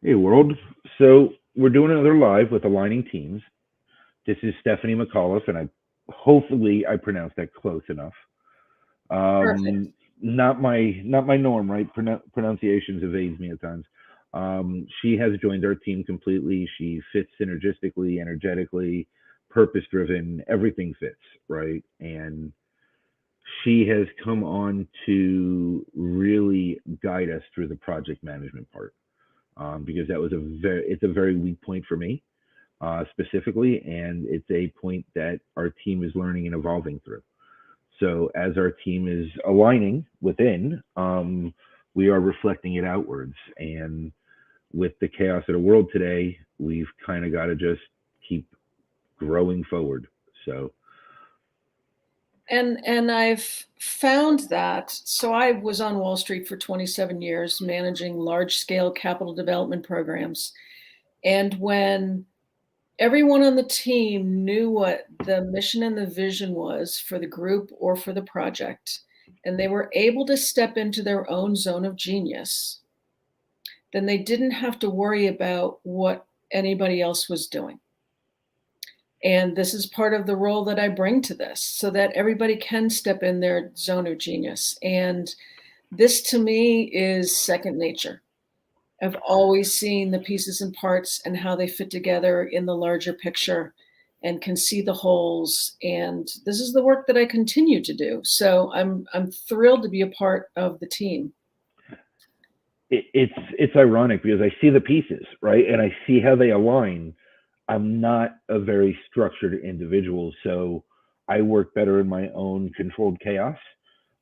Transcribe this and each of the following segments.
Hey, world. So we're doing another live with Aligning Teams. This is Stephanie McAuliffe, and hopefully I pronounced that close enough. Perfect. Um, not my norm, right? Pronunciations evades me at times. She has joined our team completely. She fits synergistically, energetically, purpose driven. Everything fits, right? And she has come on to really guide us through the project management part, because that was it's a very weak point for me, specifically, and it's a point that our team is learning and evolving through. So as our team is aligning within, we are reflecting it outwards. And with the chaos of the world today, we've kind of got to just keep growing forward. So And I've found that so I was on Wall Street for 27 years managing large scale capital development programs. And when everyone on the team knew what the mission and the vision was for the group or for the project, and they were able to step into their own zone of genius, then they didn't have to worry about what anybody else was doing. And this is part of the role that I bring to this so that everybody can step in their zone of genius. And this to me is second nature. I've always seen the pieces and parts and how they fit together in the larger picture and can see the holes. And this is the work that I continue to do. So I'm thrilled to be a part of the team. it's ironic because I see the pieces, right, and I see how they align. I'm not a very structured individual, so I work better in my own controlled chaos.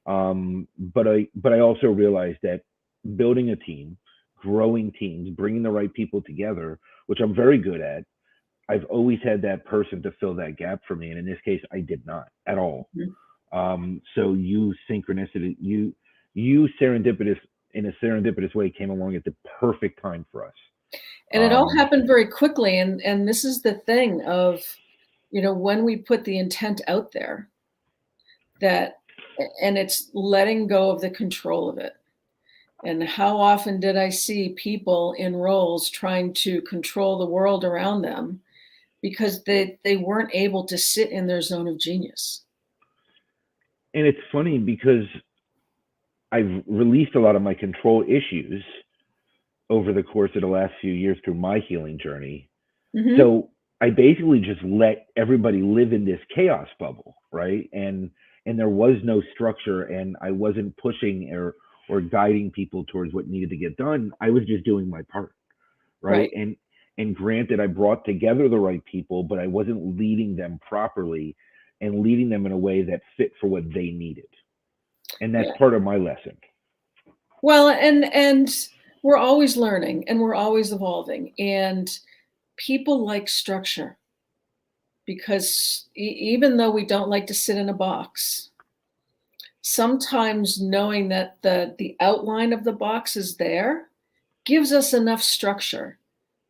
But I also realize that building a team, growing teams, bringing the right people together, which I'm very good at. I've always had that person to fill that gap for me, and in this case, I did not at all. Mhm. So you serendipitous in a serendipitous way came along at the perfect time for us. And it all Um, happened very quickly. And this is the thing of, when we put the intent out there, that and it's letting go of the control of it. And how often did I see people in roles trying to control the world around them because they weren't able to sit in their zone of genius? and it's funny because I've released a lot of my control issues over the course of the last few years through my healing journey. Hmm. So I basically just let everybody live in this chaos bubble, right? And there was no structure, and I wasn't pushing or guiding people towards what needed to get done. I was just doing my part, right? Right. And granted, I brought together the right people, but I wasn't leading them properly and leading them in a way that fit for what they needed. And that's Yeah. part of my lesson. Well, and we're always learning and we're always evolving. And people like structure because even though we don't like to sit in a box, sometimes knowing that the outline of the box is there gives us enough structure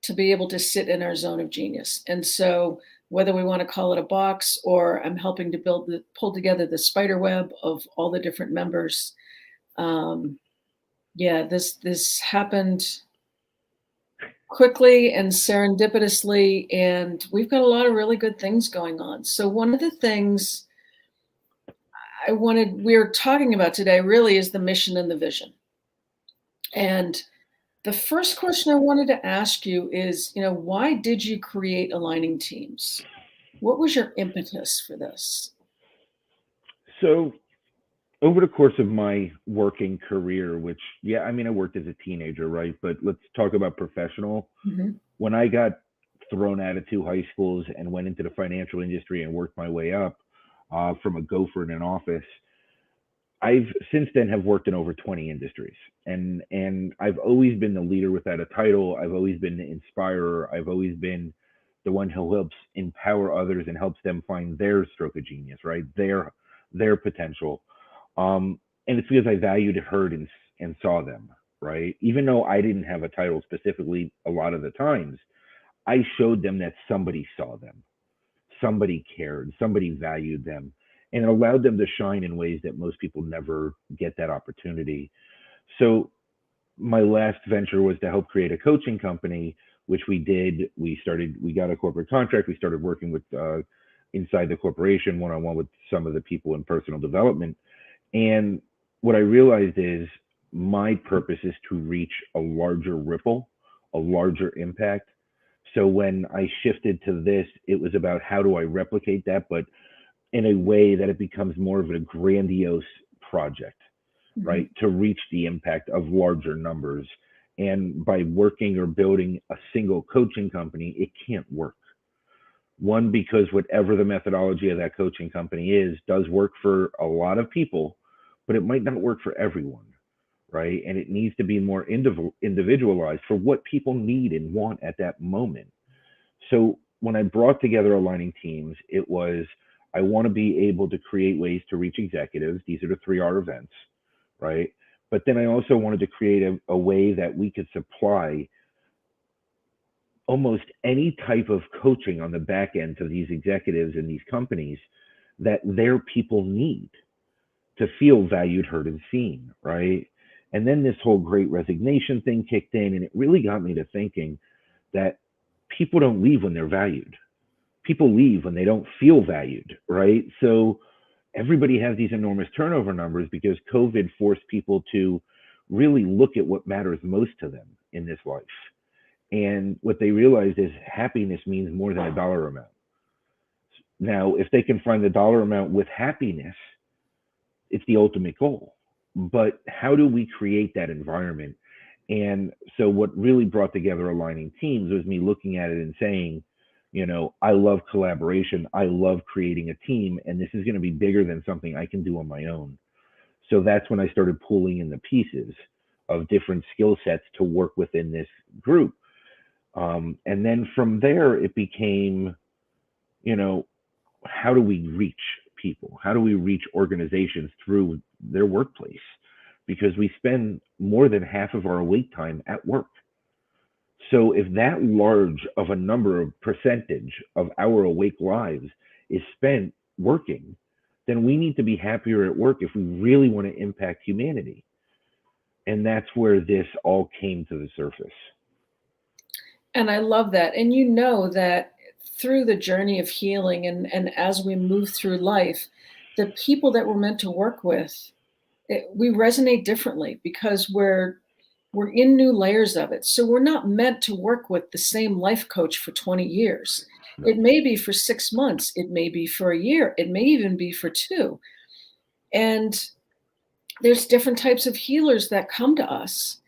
to be able to sit in our zone of genius. And so whether we want to call it a box or I'm helping to pull together the spider web of all the different members, um, yeah, this happened quickly and serendipitously, and we've got a lot of really good things going on. So one of the things we're talking about today really is the mission and the vision. And the first question I wanted to ask you is, why did you create Aligning Teams? What was your impetus for this? So over the course of my working career, which, yeah, I mean, I worked as a teenager, right? But let's talk about professional. Mhm. When I got thrown out of two high schools and went into the financial industry and worked my way up, from a gopher in an office, I've since then have worked in over 20 industries, and I've always been the leader without a title. I've always been the inspirer. I've always been the one who helps empower others and helps them find their stroke of genius, right? Their potential. And it's because I valued, heard, and saw them, right? Even though I didn't have a title specifically, a lot of the times I showed them that somebody saw them, somebody cared, somebody valued them, and it allowed them to shine in ways that most people never get that opportunity. So my last venture was to help create a coaching company, which we did. We got a corporate contract. We started working with inside the corporation, one-on-one with some of the people in personal development. And what I realized is my purpose is to reach a larger ripple, a larger impact. So when I shifted to this, it was about how do I replicate that, but in a way that it becomes more of a grandiose project, right? To reach the impact of larger numbers. And by working or building a single coaching company, it can't work. One, because whatever the methodology of that coaching company is, does work for a lot of people, but it might not work for everyone, right? And it needs to be more individualized for what people need and want at that moment. So when I brought together Aligning Teams, it was, I want to be able to create ways to reach executives. These are the 3R events, right? But then I also wanted to create a way that we could supply almost any type of coaching on the back end to these executives and these companies that their people need to feel valued, heard, and seen, right? And then this whole great resignation thing kicked in, and it really got me to thinking that people don't leave when they're valued. People leave when they don't feel valued, right? So everybody has these enormous turnover numbers because COVID forced people to really look at what matters most to them in this life. And what they realized is happiness means more than a dollar amount. Now, if they can find the dollar amount with happiness, it's the ultimate goal. But how do we create that environment? And so what really brought together Aligning Teams was me looking at it and saying, you know, I love collaboration. I love creating a team, and this is going to be bigger than something I can do on my own. So that's when I started pulling in the pieces of different skill sets to work within this group. And then from there, it became, you know, how do we reach people? How do we reach organizations through their workplace? Because we spend more than half of our awake time at work. So if that large of a number of percentage of our awake lives is spent working, then we need to be happier at work if we really want to impact humanity. And that's where this all came to the surface. And I love that. And you know that through the journey of healing and as we move through life, the people that we're meant to work with, we resonate differently because we're in new layers of it. So we're not meant to work with the same life coach for 20 years. No. It may be for 6 months. It may be for a year. It may even be for 2. And there's different types of healers that come to us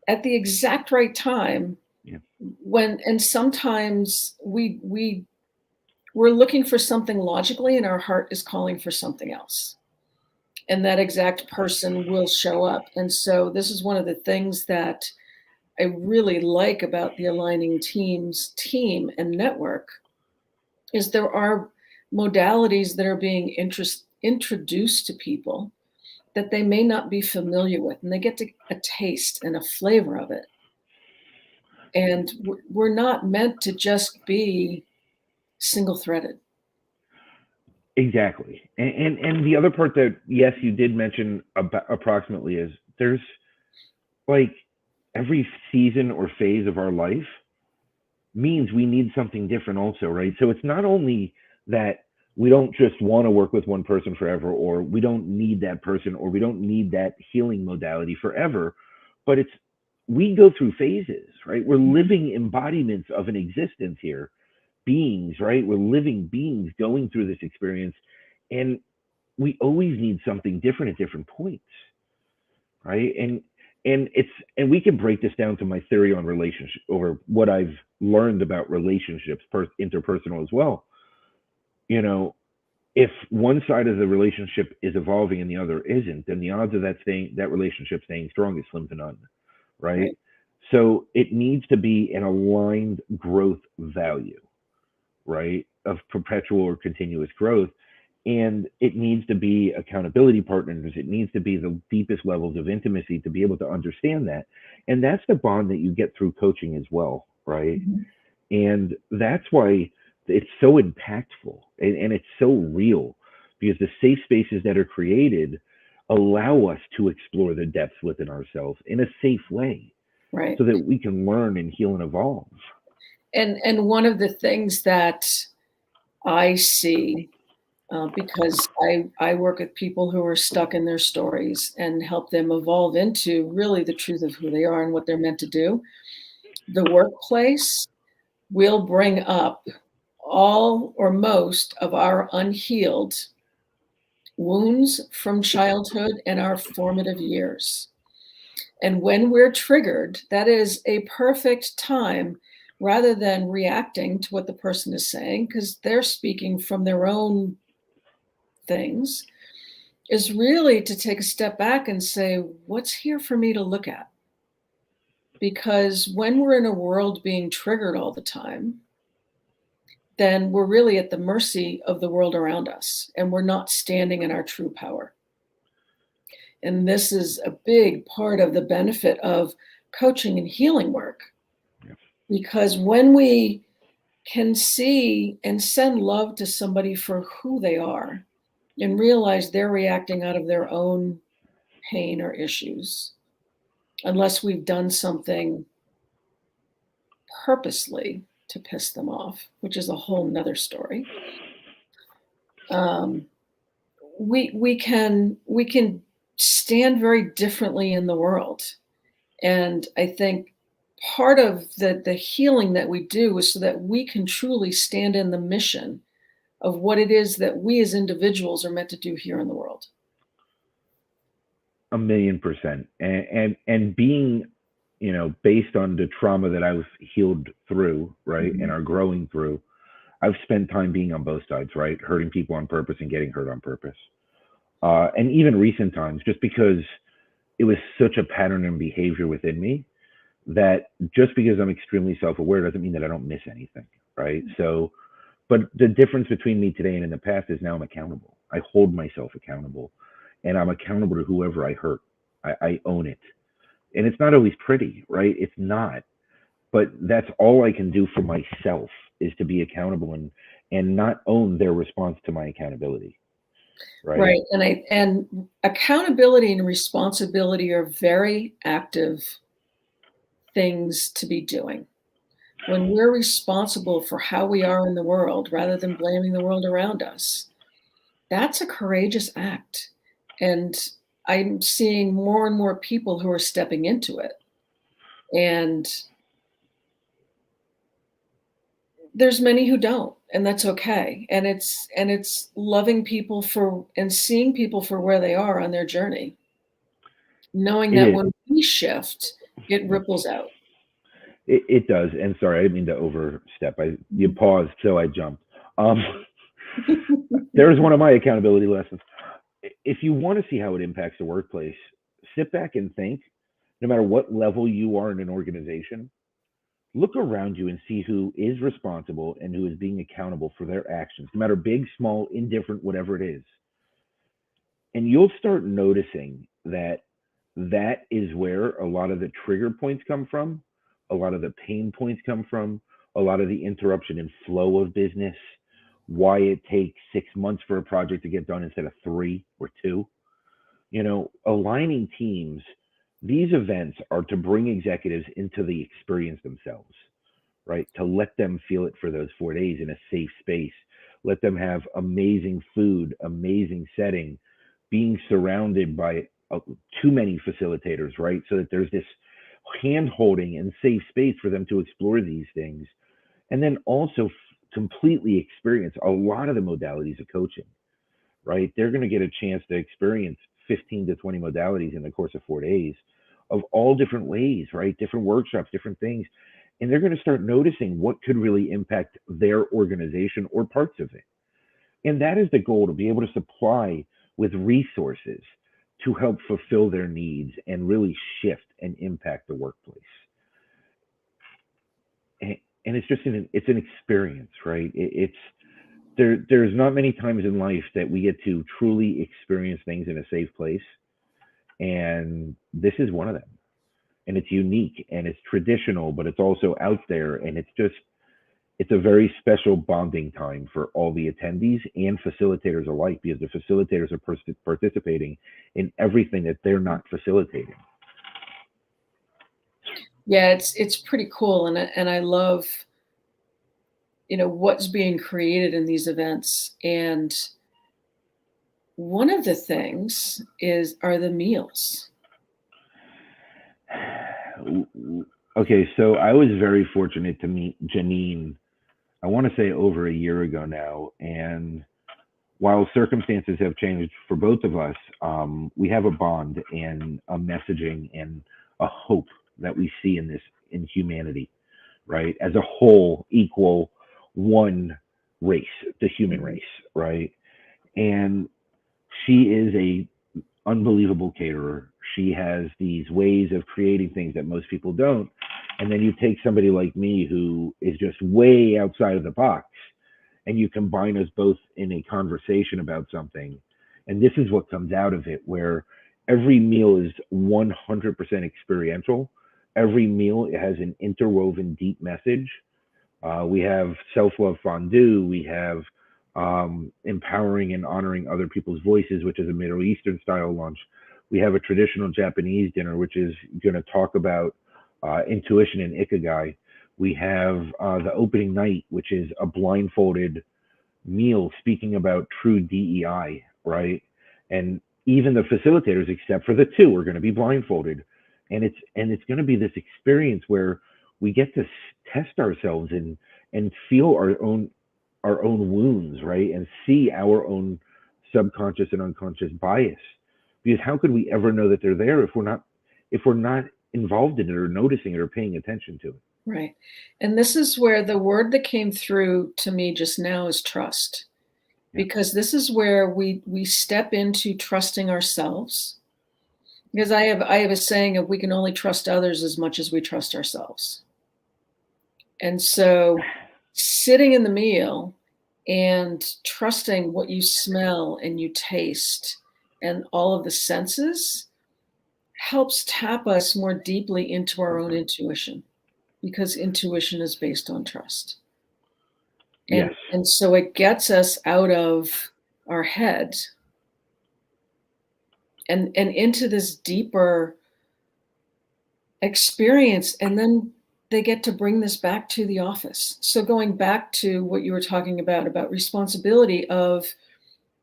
at the exact right time. Yeah. And sometimes we're looking for something logically and our heart is calling for something else. And that exact person will show up. And so this is one of the things that I really like about the Aligning Teams team and network is there are modalities that are being introduced to people that they may not be familiar with, and they get a taste and a flavor of it. And we're not meant to just be single-threaded. Exactly. And the other part that, yes, you did mention approximately is there's like every season or phase of our life means we need something different also, right? So it's not only that we don't just want to work with one person forever, or we don't need that person, or we don't need that healing modality forever, but we go through phases, right? We're living embodiments of an existence here, beings, right? We're living beings going through this experience, and we always need something different at different points, right? And we can break this down to my theory on relationship, or what I've learned about relationships, interpersonal as well. You know, if one side of the relationship is evolving and the other isn't, then the odds of that relationship staying strong is slim to none, right? So it needs to be an aligned growth value, right, of perpetual or continuous growth. And it needs to be accountability partners. It needs to be the deepest levels of intimacy to be able to understand that. And that's the bond that you get through coaching as well, right? Mm-hmm. And that's why it's so impactful and it's so real, because the safe spaces that are created allow us to explore the depths within ourselves in a safe way Right. so that we can learn and heal and evolve. And one of the things that I see, because I work with people who are stuck in their stories and help them evolve into really the truth of who they are and what they're meant to do. The workplace will bring up all or most of our unhealed wounds from childhood and our formative years. And when we're triggered, that is a perfect time, rather than reacting to what the person is saying, because they're speaking from their own things, is really to take a step back and say, what's here for me to look at? Because when we're in a world being triggered all the time, then we're really at the mercy of the world around us, and we're not standing in our true power. And this is a big part of the benefit of coaching and healing work. Yes. Because when we can see and send love to somebody for who they are and realize they're reacting out of their own pain or issues, unless we've done something purposely to piss them off, which is a whole nother story. We can stand very differently in the world. And I think part of the healing that we do is so that we can truly stand in the mission of what it is that we as individuals are meant to do here in the world. 1,000,000%. And being, based on the trauma that I've healed through, right, and are growing through, I've spent time being on both sides, right, hurting people on purpose and getting hurt on purpose. And even recent times, just because it was such a pattern and behavior within me that just because I'm extremely self-aware doesn't mean that I don't miss anything, right? So, but the difference between me today and in the past is now I'm accountable. I hold myself accountable, and I'm accountable to whoever I hurt. I own it. And it's not always pretty, right? It's not. But that's all I can do for myself is to be accountable and not own their response to my accountability. Right. Right. And accountability and responsibility are very active things to be doing. When we're responsible for how we are in the world rather than blaming the world around us, that's a courageous act. And I'm seeing more and more people who are stepping into it. And there's many who don't, and that's okay. And it's loving people for and seeing people for where they are on their journey, knowing It that is. when we shift, it ripples out. It does. And sorry, I didn't mean to overstep. You paused, so I jumped. There's one of my accountability lessons. If you want to see how it impacts the workplace, sit back and think, no matter what level you are in an organization, look around you and see who is responsible and who is being accountable for their actions, no matter big, small, indifferent, whatever it is. And you'll start noticing that that is where a lot of the trigger points come from, a lot of the pain points come from, a lot of the interruption and flow of business, why it takes 6 months for a project to get done instead of 3 or 2. Aligning teams, these events are to bring executives into the experience themselves, right? To let them feel it for those 4 days in a safe space. Let them have amazing food, amazing setting, being surrounded by too many facilitators, right? So that there's this hand holding and safe space for them to explore these things. And then also completely experience a lot of the modalities of coaching, right? They're going to get a chance to experience 15 to 20 modalities in the course of 4 days of all different ways, right? Different workshops, different things. And they're going to start noticing what could really impact their organization or parts of it. And that is the goal, to be able to supply with resources to help fulfill their needs and really shift and impact the workplace. And it's just it's an experience, right? There's not many times in life that we get to truly experience things in a safe place, and this is one of them. And it's unique and it's traditional, but it's also out there, and it's a very special bonding time for all the attendees and facilitators alike, because the facilitators are participating in everything that they're not facilitating. Yeah, it's pretty cool, and I love, what's being created in these events. And one of the things are the meals. Okay, so I was very fortunate to meet Janine, I want to say over a year ago now. And while circumstances have changed for both of us, we have a bond and a messaging and a hope that we see in humanity, right? As a whole, equal, one race, the human race, right? And she is a unbelievable caterer. She has these ways of creating things that most people don't. And then you take somebody like me who is just way outside of the box, and you combine us both in a conversation about something. And this is what comes out of it, where every meal is 100% experiential. Every meal has an interwoven deep message. We have self-love fondue. We have empowering and honoring other people's voices, which is a Middle Eastern style lunch. We have a traditional Japanese dinner, which is going to talk about intuition and ikigai. We have the opening night, which is a blindfolded meal speaking about true DEI, right? And even the facilitators, except for the two, are going to be blindfolded. And it's going to be this experience where we get to test ourselves and feel our own wounds, right? And see our own subconscious and unconscious bias. Because how could we ever know that they're there if we're not involved in it or noticing it or paying attention to it? Right. And this is where the word that came through to me just now is trust. Yeah. Because this is where we step into trusting ourselves. Because I have a saying of, we can only trust others as much as we trust ourselves. And so sitting in the meal and trusting what you smell and you taste and all of the senses helps tap us more deeply into our own intuition, because intuition is based on trust. And, Yes. and so it gets us out of our head and into this deeper experience. And then they get to bring this back to the office. So going back to what you were talking about responsibility of,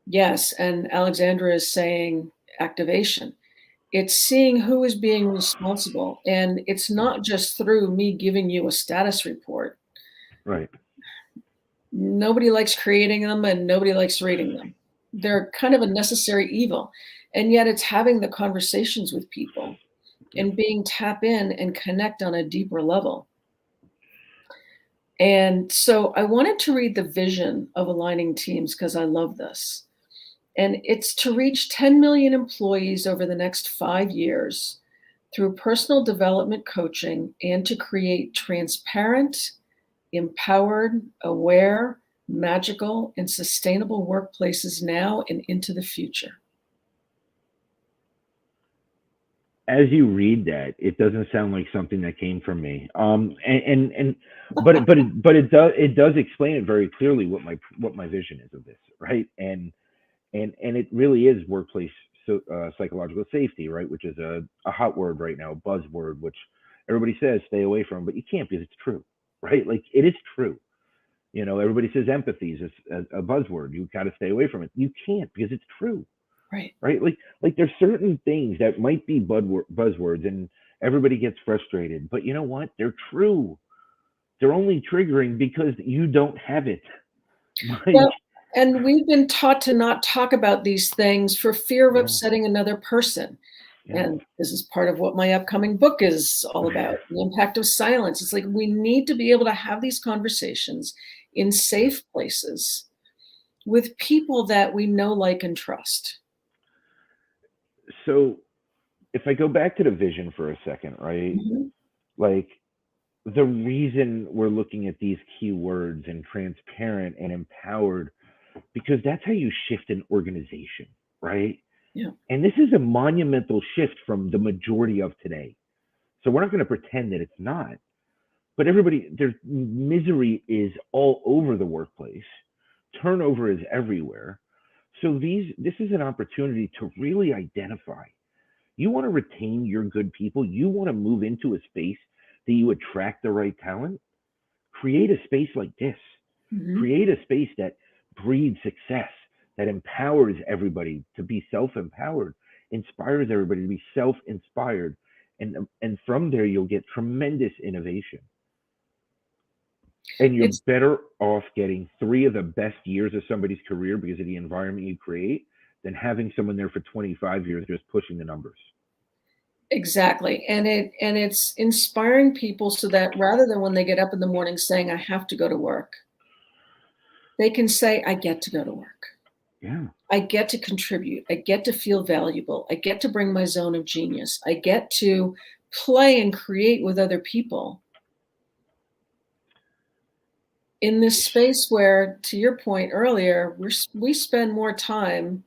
yes, and Alexandra is saying activation. It's seeing who is being responsible. And it's not just through me giving you a status report. Right. Nobody likes creating them and nobody likes reading them. They're kind of a necessary evil. And yet it's having the conversations with people and being tap in and connect on a deeper level. And so I wanted to read the vision of Aligning Teams because I love this. And it's to reach 10 million employees over the next 5 years through personal development coaching, and to create transparent, empowered, aware, magical, and sustainable workplaces now and into the future. As you read that, it doesn't sound like something that came from me. But it does explain it very clearly what my vision is of this, right? And it really is workplace psychological safety, right? Which is a hot word right now, a buzzword, which everybody says stay away from, but you can't, because it's true, right? Like, it is true. Everybody says empathy is a buzzword. You got to stay away from it. You can't, because it's true. Right. Right. Like there's certain things that might be buzzwords and everybody gets frustrated, but you know what? They're true. They're only triggering because you don't have it. Well, and we've been taught to not talk about these things for fear of upsetting another person. Yeah. And this is part of what my upcoming book is all about, the impact of silence. It's like, we need to be able to have these conversations in safe places with people that we know, like, and trust. So if I go back to the vision for a second, right? Mm-hmm. Like, the reason we're looking at these keywords and transparent and empowered, because that's how you shift an organization, right? Yeah. And this is a monumental shift from the majority of today. So we're not going to pretend that it's not. but everybody, there's misery is all over the workplace. Turnover is everywhere. So this is an opportunity to really identify. You want to retain your good people. You want to move into a space that you attract the right talent. Create a space like this. Mm-hmm. Create a space that breeds success, that empowers everybody to be self-empowered, inspires everybody to be self-inspired, and from there you'll get tremendous innovation. And you're It's better off getting 3 of the best years of somebody's career because of the environment you create than having someone there for 25 years just pushing the numbers. exactly. And it's inspiring people so that rather than when they get up in the morning saying, I have to go to work, they can say, I get to go to work. Yeah. I get to contribute. I get to feel valuable. I get to bring my zone of genius. I get to play and create with other people in this space where, to your point earlier, we spend more time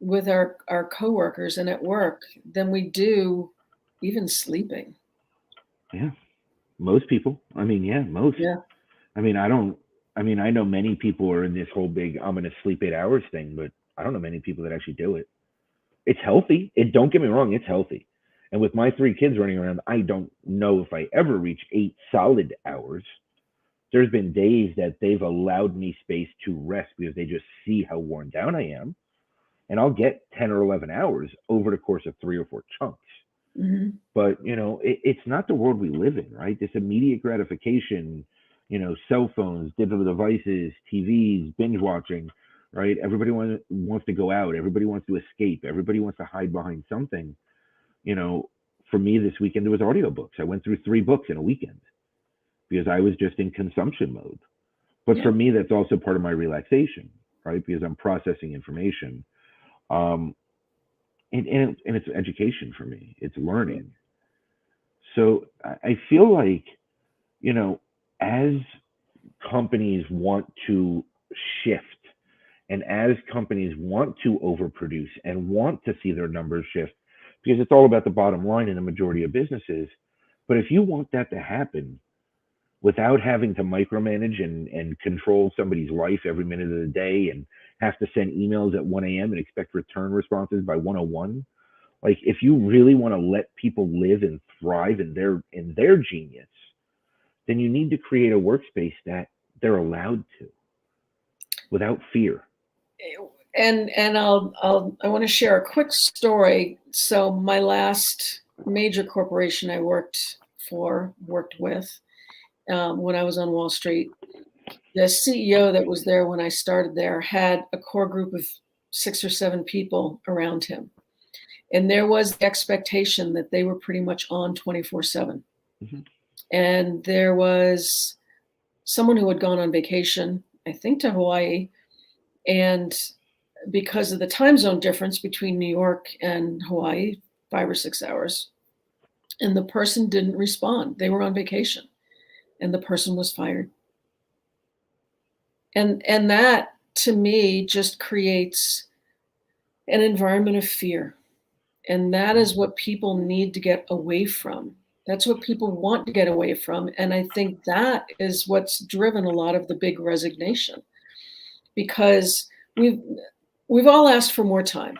with our coworkers and at work than we do even sleeping. Yeah. Most people. I mean, yeah, most. Yeah. I mean, I know many people are in this whole big I'm gonna sleep 8 hours thing, but I don't know many people that actually do it. It's healthy. It don't get me wrong, it's healthy. And with my 3 kids running around, I don't know if I ever reach 8 solid hours. There's been days that they've allowed me space to rest because they just see how worn down I am. And I'll get 10 or 11 hours over the course of 3 or 4 chunks. Mm-hmm. But, it's not the world we live in, right? This immediate gratification, cell phones, digital devices, TVs, binge watching, right? Everybody wants to go out. Everybody wants to escape. Everybody wants to hide behind something. You know, for me this weekend, there was audiobooks. I went through 3 books in a weekend because I was just in consumption mode. But Yeah. for me, that's also part of my relaxation, right? Because I'm processing information. Um, and it's education for me. It's learning. So I feel like, you know, as companies want to shift and as companies want to overproduce and want to see their numbers shift, because it's all about the bottom line in the majority of businesses. But if you want that to happen without having to micromanage and control somebody's life every minute of the day and have to send emails at 1 a.m. and expect return responses by 101, like if you really want to let people live and thrive in their genius, then you need to create a workspace that they're allowed to without fear. And I want to share a quick story. So my last major corporation I worked with, when I was on Wall Street, the CEO that was there when I started there had a core group of 6 or 7 people around him. And there was the expectation that they were pretty much on 24/7. Mhm. And there was someone who had gone on vacation, I think to Hawaii, and because of the time zone difference between New York and Hawaii, 5 or 6 hours, and the person didn't respond. They were on vacation and the person was fired. And that to me just creates an environment of fear. And that is what people need to get away from. That's what people want to get away from. And I think that is what's driven a lot of the big resignation because we've all asked for more time.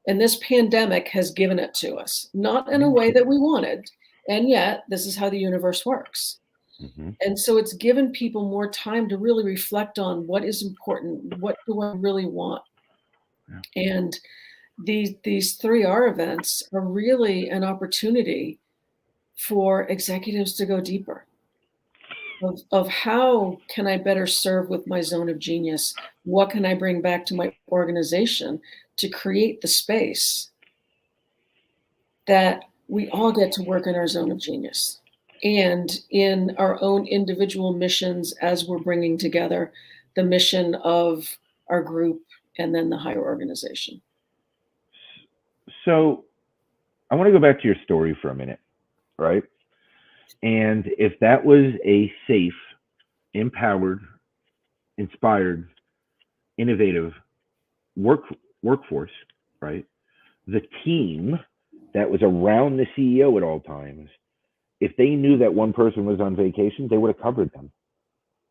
And this pandemic has given it to us, not in a way that we wanted. And yet, this is how the universe works. Mm-hmm. And so it's given people more time to really reflect on what is important, what do I really want? Yeah. And these 3R events are really an opportunity for executives to go deeper of how can I better serve with my zone of genius? What can I bring back to my organization to create the space that we all get to work in our zone of genius and in our own individual missions as we're bringing together the mission of our group and then the higher organization. So I want to go back to your story for a minute, right? And if that was a safe, empowered, inspired, innovative workforce, right? The team that was around the CEO at all times if they knew that one person was on vacation, they would have covered them.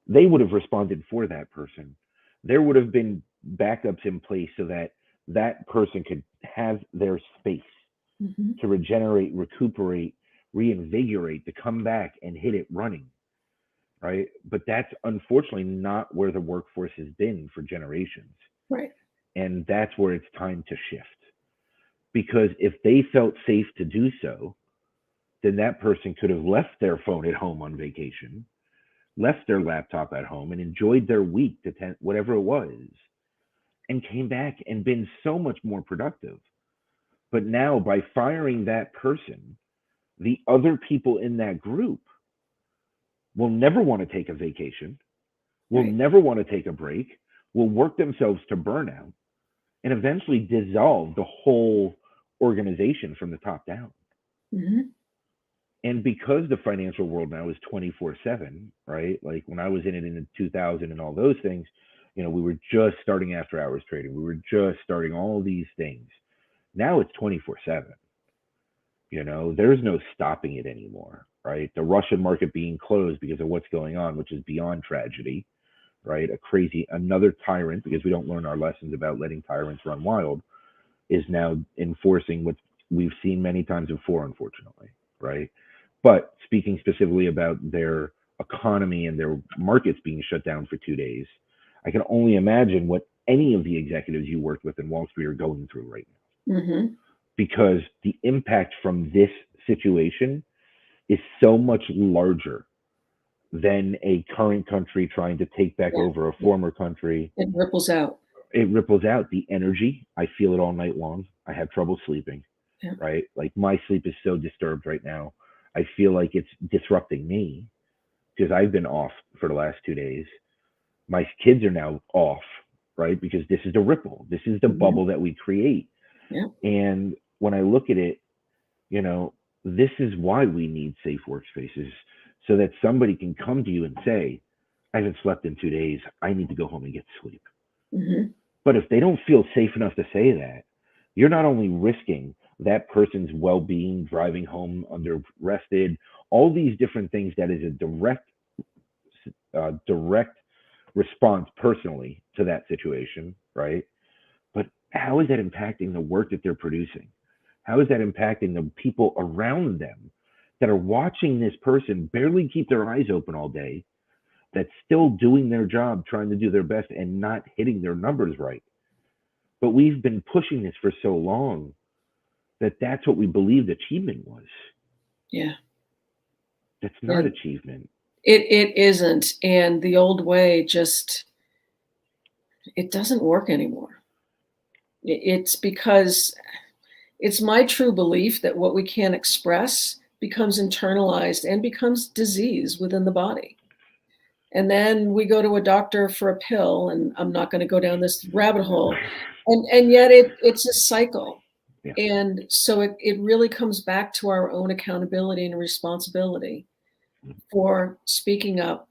They would have responded for that person. There would have been backups in place so that that person could have their space Mhm. to regenerate, recuperate, reinvigorate, to come back and hit it running, right? But that's unfortunately not where the workforce has been for generations. Right. And that's where it's time to shift. Because if they felt safe to do so, then that person could have left their phone at home on vacation, left their laptop at home, and enjoyed their week to whatever it was, and came back and been so much more productive. But now, by firing that person, the other people in that group will never want to take a vacation, will Right. never want to take a break, will work themselves to burnout, and eventually dissolve the whole organization from the top down. Mhm. And because the financial world now is 24/7, right? Like when I was in it in 2000 and all those things, we were just starting after hours trading. We were just starting all these things. Now it's 24/7. There's no stopping it anymore, right? The Russian market being closed because of what's going on, which is beyond tragedy, right? Another tyrant, because we don't learn our lessons about letting tyrants run wild, is now enforcing what we've seen many times before, unfortunately, right? But speaking specifically about their economy and their markets being shut down for 2 days, I can only imagine what any of the executives you worked with in Wall Street are going through right now. Mhm. Because the impact from this situation is so much larger than a current country trying to take back Yeah. over a former country. It ripples out. It ripples out. The energy, I feel it all night long. I have trouble sleeping, Yeah. right? Like my sleep is so disturbed right now. I feel like it's disrupting me because I've been off for the last 2 days. My kids are now off, right? Because this is the ripple. This is the Mhm. bubble that we create. Yeah. And when I look at it, you know, this is why we need safe workspaces so that somebody can come to you and say, I haven't slept in 2 days. I need to go home and get sleep. Mhm. But if they don't feel safe enough to say that, you're not only risking that person's well being, driving home under rested, all these different things that is a direct response personally to that situation, right? But how is that impacting the work that they're producing? How is that impacting the people around them that are watching this person barely keep their eyes open all day, that's still doing their job, trying to do their best and not hitting their numbers right? But we've been pushing this for so long that that's what we believed achievement was. Yeah. That's Yeah. not achievement. It isn't, and the old way just it doesn't work anymore. It's because it's my true belief that what we can't express becomes internalized and becomes disease within the body. And then we go to a doctor for a pill, and I'm not gonna go down this rabbit hole, and yet it's a cycle. Yeah. And so it really comes back to our own accountability and responsibility for speaking up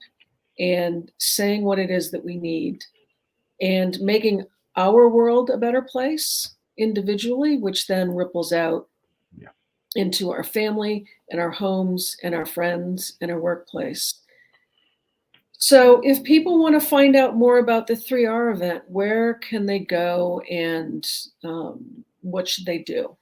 and saying what it is that we need and making our world a better place individually, which then ripples out Yeah. into our family and our homes and our friends and our workplace. So, if people want to find out more about the 3R event, where can they go and what should they do?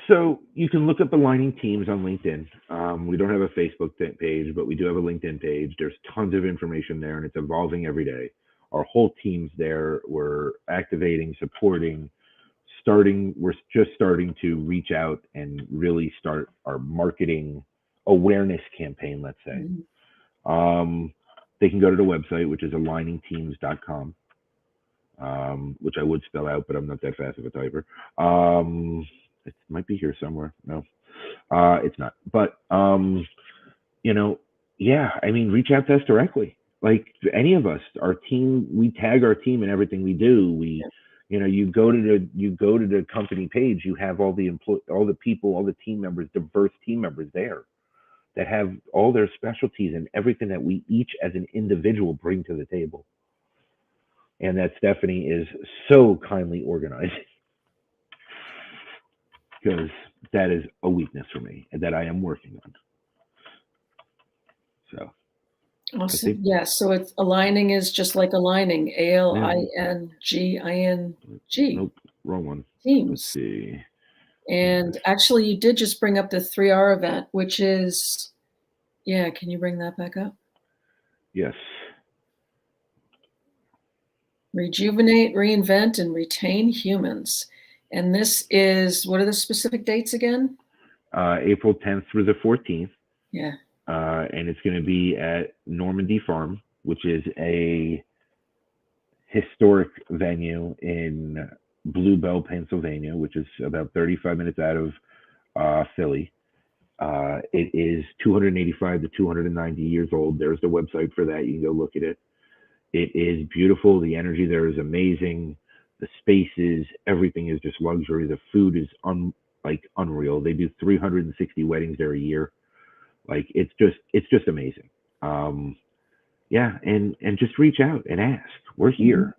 So you can look up Aligning Teams on LinkedIn. We don't have a Facebook page, but we do have a LinkedIn page. There's tons of information there, and it's evolving every day. Our whole team's there. We're activating, supporting, starting. We're just starting to reach out and really start our marketing awareness campaign, let's say. Mhm. They can go to the website, which is aligningteams.com, which I would spell out, but I'm not that fast of a typer. It might be here somewhere. No, it's not. But you know, yeah, I mean, reach out to us directly. Like any of us, our team, we tag our team in everything we do. You go to the company page, you have all the all the people, all the team members, diverse team members there that have all their specialties and everything that we each as an individual bring to the table. And that Stephanie is so kindly organizing because that is a weakness for me and that I am working on. So Awesome. think- Yes. So it's aligning is just like aligning. ALINGING. nope, wrong one. Let's Teams. see. And actually, you did just bring up the 3R event, which is, yeah, can you bring that back up? Yes. Rejuvenate, reinvent, and retain humans. And this is, what are the specific dates again? April 10th through the 14th. Yeah. And it's going to be at Normandy Farm, which is a historic venue in Blue Bell, Pennsylvania, which is about 35 minutes out of Philly. It is 285 to 290 years old. There's the website for that. You can go look at it. It is beautiful. The energy there is amazing. The spaces, everything is just luxury. The food is unreal. They do 360 weddings there a year. Like it's just amazing. Yeah, and just reach out and ask. We're here.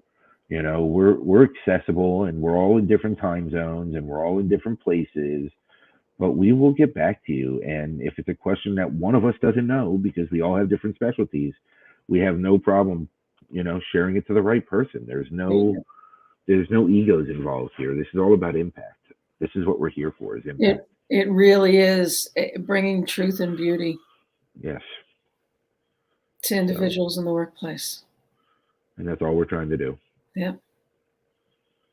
You know, we're accessible, and we're all in different time zones, and we're all in different places. But we will get back to you. And if it's a question that one of us doesn't know, because we all have different specialties, we have no problem, sharing it to the right person. There's no egos involved here. This is all about impact. This is what we're here for, is impact. It really is bringing truth and beauty. Yes. To individuals in the workplace. And that's all we're trying to do. Yep.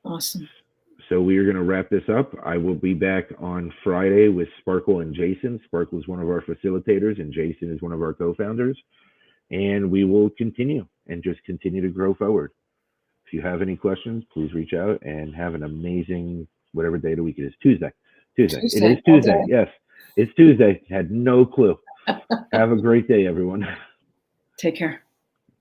Awesome. So we are going to wrap this up. I will be back on Friday with Sparkle and Jason. Sparkle is one of our facilitators, and Jason is one of our co-founders. And we will continue to grow forward. If you have any questions, please reach out, and have an amazing, whatever day of the week it is. Tuesday. It is Tuesday. Okay. Yes, it's Tuesday. Had no clue. Have a great day, everyone. Take care.